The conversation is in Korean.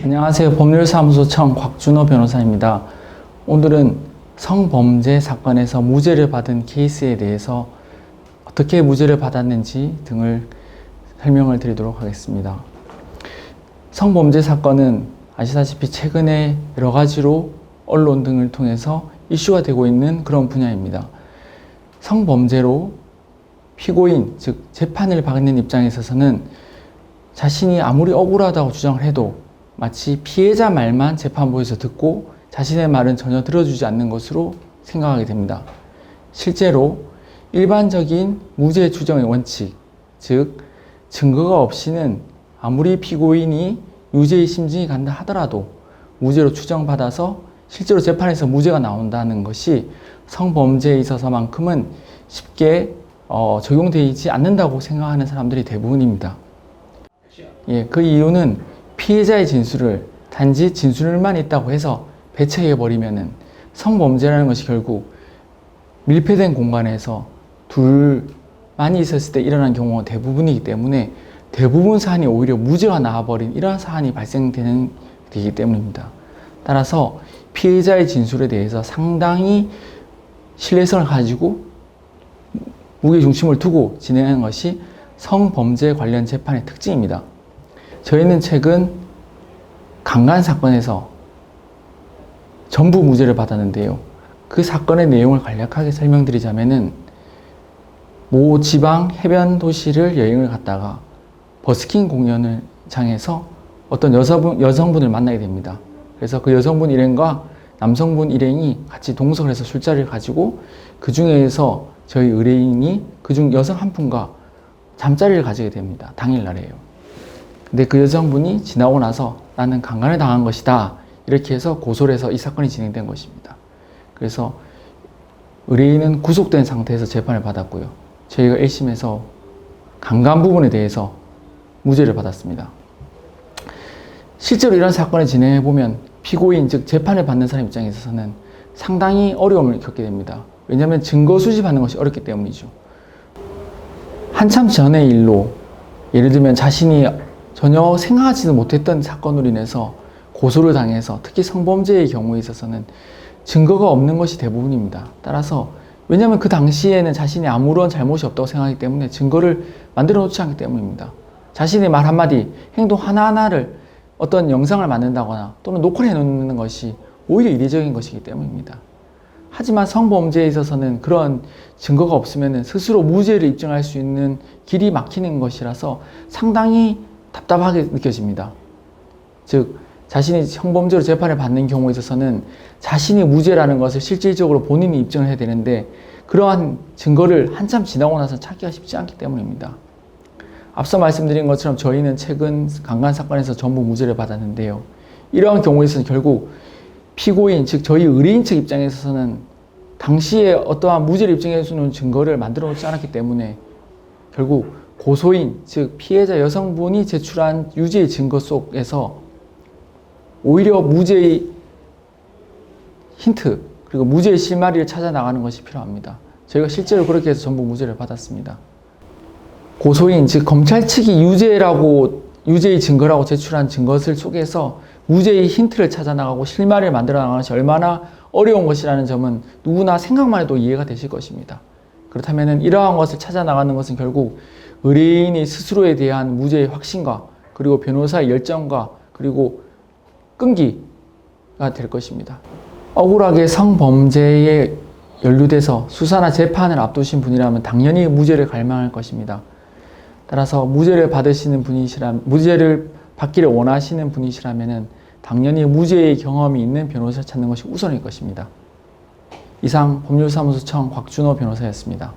안녕하세요. 법률사무소청 곽준호 변호사입니다. 오늘은 성범죄 사건에서 무죄를 받은 케이스에 대해서 어떻게 무죄를 받았는지 등을 설명을 드리도록 하겠습니다. 성범죄 사건은 아시다시피 최근에 여러 가지로 언론 등을 통해서 이슈가 되고 있는 그런 분야입니다. 성범죄로 피고인, 즉 재판을 받는 입장에 있어서는 자신이 아무리 억울하다고 주장을 해도 마치 피해자 말만 재판부에서 듣고 자신의 말은 전혀 들어주지 않는 것으로 생각하게 됩니다. 실제로 일반적인 무죄 추정의 원칙, 즉 증거가 없이는 아무리 피고인이 유죄의 심증이 간다 하더라도 무죄로 추정받아서 실제로 재판에서 무죄가 나온다는 것이 성범죄에 있어서만큼은 쉽게 적용되지 않는다고 생각하는 사람들이 대부분입니다. 그 이유는 피해자의 진술을 단지 진술만 있다고 해서 배척해버리면은 성범죄라는 것이 결국 밀폐된 공간에서 둘만이 있었을 때 일어난 경우가 대부분이기 때문에 대부분 사안이 오히려 무죄가 나와버린 이러한 사안이 되기 때문입니다. 따라서 피해자의 진술에 대해서 상당히 신뢰성을 가지고 무게중심을 두고 진행하는 것이 성범죄 관련 재판의 특징입니다. 저희는 최근 강간 사건에서 전부 무죄를 받았는데요. 그 사건의 내용을 간략하게 설명드리자면은 모 지방 해변 도시를 여행을 갔다가 버스킹 공연장에서 어떤 여성분을 만나게 됩니다. 그래서 그 여성분 일행과 남성분 일행이 같이 동석을 해서 술자리를 가지고 그 중에서 저희 의뢰인이 그중 여성 한 분과 잠자리를 가지게 됩니다. 당일날이에요. 근데 그 여성분이 지나고 나서 나는 강간을 당한 것이다. 이렇게 해서 고소를 해서 이 사건이 진행된 것입니다. 그래서 의뢰인은 구속된 상태에서 재판을 받았고요. 저희가 1심에서 강간 부분에 대해서 무죄를 받았습니다. 실제로 이런 사건을 진행해보면 피고인, 즉 재판을 받는 사람 입장에 있어서는 상당히 어려움을 겪게 됩니다. 왜냐하면 증거 수집하는 것이 어렵기 때문이죠. 한참 전의 일로 예를 들면 자신이 전혀 생각하지도 못했던 사건으로 인해서 고소를 당해서 특히 성범죄의 경우에 있어서는 증거가 없는 것이 대부분입니다. 따라서 왜냐하면 그 당시에는 자신이 아무런 잘못이 없다고 생각하기 때문에 증거를 만들어 놓지 않기 때문입니다. 자신의 말 한마디, 행동 하나하나를 어떤 영상을 만든다거나 또는 녹화를 해놓는 것이 오히려 이례적인 것이기 때문입니다. 하지만 성범죄에 있어서는 그런 증거가 없으면 스스로 무죄를 입증할 수 있는 길이 막히는 것이라서 상당히 답답하게 느껴집니다. 즉 자신이 성범죄로 재판을 받는 경우에 있어서는 자신이 무죄라는 것을 실질적으로 본인이 입증을 해야 되는데 그러한 증거를 한참 지나고 나서 찾기가 쉽지 않기 때문입니다. 앞서 말씀드린 것처럼 저희는 최근 강간 사건에서 전부 무죄를 받았는데요. 이러한 경우에서는 결국 피고인, 즉 저희 의뢰인 측 입장에 있어서는 당시에 어떠한 무죄를 입증해 주는 증거를 만들어 놓지 않았기 때문에 결국 고소인, 즉 피해자 여성분이 제출한 유죄의 증거 속에서 오히려 무죄의 힌트, 그리고 무죄의 실마리를 찾아 나가는 것이 필요합니다. 저희가 실제로 그렇게 해서 전부 무죄를 받았습니다. 고소인, 즉 검찰 측이 유죄의 증거라고 제출한 증거들 속에서 무죄의 힌트를 찾아 나가고 실마리를 만들어 나가는 것이 얼마나 어려운 것이라는 점은 누구나 생각만 해도 이해가 되실 것입니다. 그렇다면 이러한 것을 찾아 나가는 것은 결국 의뢰인이 스스로에 대한 무죄의 확신과 그리고 변호사의 열정과 그리고 끈기가 될 것입니다. 억울하게 성범죄에 연루돼서 수사나 재판을 앞두신 분이라면 당연히 무죄를 갈망할 것입니다. 따라서 무죄를 받기를 원하시는 분이시라면 당연히 무죄의 경험이 있는 변호사를 찾는 것이 우선일 것입니다. 이상 법률사무소청 곽준호 변호사였습니다.